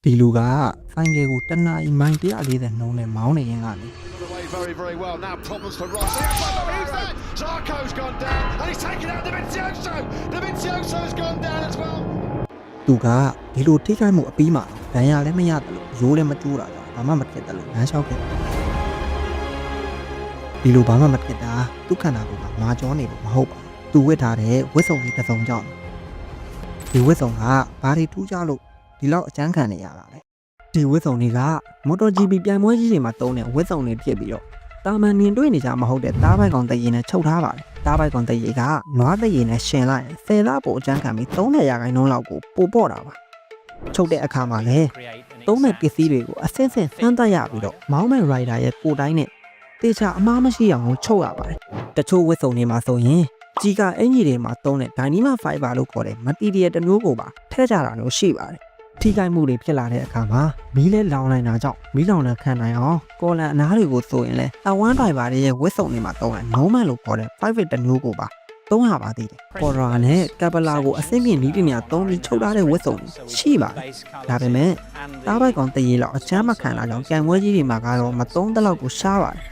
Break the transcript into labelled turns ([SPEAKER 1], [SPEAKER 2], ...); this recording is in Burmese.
[SPEAKER 1] ဒီလူကဆိုင်ကယ်ကိုတနအီမိုင်140နှုန်းနဲ့မောင်းနေရင်ကနေ
[SPEAKER 2] Very, very well. Now problems for Ross. He's there. Zarco's gone down, and he's taken out Dovizioso. Dovizioso's gone down as well.
[SPEAKER 1] သူကဒီလိုထိခိုက်မှုအပြီးမှာဒဏ်ရာလည်းမရတယ်လို့ရိုးလည်းမကျိုးတာကြောင့်ဘာမှမဖြစ်တယ်လို့လမ်းလျှောက်ခဲ့ဒီလိုဘာမှမဖြစ်တာသူခန္ဓာကိုယ်ကမာကျောနေလို့မဟုတ်ပါဘူးသူဝတ်ထားတဲ့ဝတ်စုံလေးတစ်စုံကြောင့်ဒီဝတ်စုံကဘာတွေထူးခြားလို့ဒီလောက်အကျန်းခံနေရတာလဲဒီဝတ်စုံတွေကမော်တော် GP ပြိုင်ပွဲကြီးတွေမှာတုံးတဲ့ဝတ်စုံတွေဖြစ်ပြီးတော့တာမန်နေတွေ့နေကြမဟုတ်တဲ့တားပိုက်ကောင်တရေနဲ့ချုပ်ထားပါတယ်တားပိုက်ကောင်တရေကနွားတရေနဲ့ရှင်လိုက်10လပိုအကျန်းခံပြီး30ရာခိုင်နှုန်းလောက်ကိုပို့ပေါ့တာပါချုပ်တဲ့အခါမှာလည်းသုံးတဲ့ပစ္စည်းတွေကိုအဆင့်ဆင့်စမ်းသပ်ရပြီးတော့မောင်းမဲ့ rider ရဲ့ကိုယ်တိုင်းနဲ့တေချာအမားမရှိအောင်ချုပ်ရပါတယ်တချို့ဝတ်စုံတွေမှာဆိုရင်ကြီးကအင်ဂျီတွေမှာသုံးတဲ့ Dyneema Fiber လို့ခေါ်တဲ့ material တစ်မျိုးကိုပါထည့်ကြတာမျိုးရှိပါတယ်ထိခိုက်မှုတွေဖြစ်လာတဲ့အခါမှာမီးလဲလောင်နိုင်တာကြောင့်မီးလောင်တဲ့ခံနိုင်အောင်ကော်လန်အနားတွေကိုဆိုရင်လဲ L1 driver တွေရဲ့ဝတ်စုံတွေမှာသုံးတဲ့ normal လို့ခေါ်တဲ့ private တစ်မျိုးကိုပါသုံးရပါသေးတယ်။ Cora နဲ့ Capella ကိုအဆင့်မြင့်နည်းပညာသုံးပြီးချုပ်ထားတဲ့ဝတ်စုံရှိပါတယ်။ဒါပေမဲ့တားပိုက်ကောင်တရေလောက်အချမ်းမခံတာကြောင့်ကြံပွဲကြီးတွေမှာကတော့မသုံးတဲ့လောက်ကိုရှားပါတယ်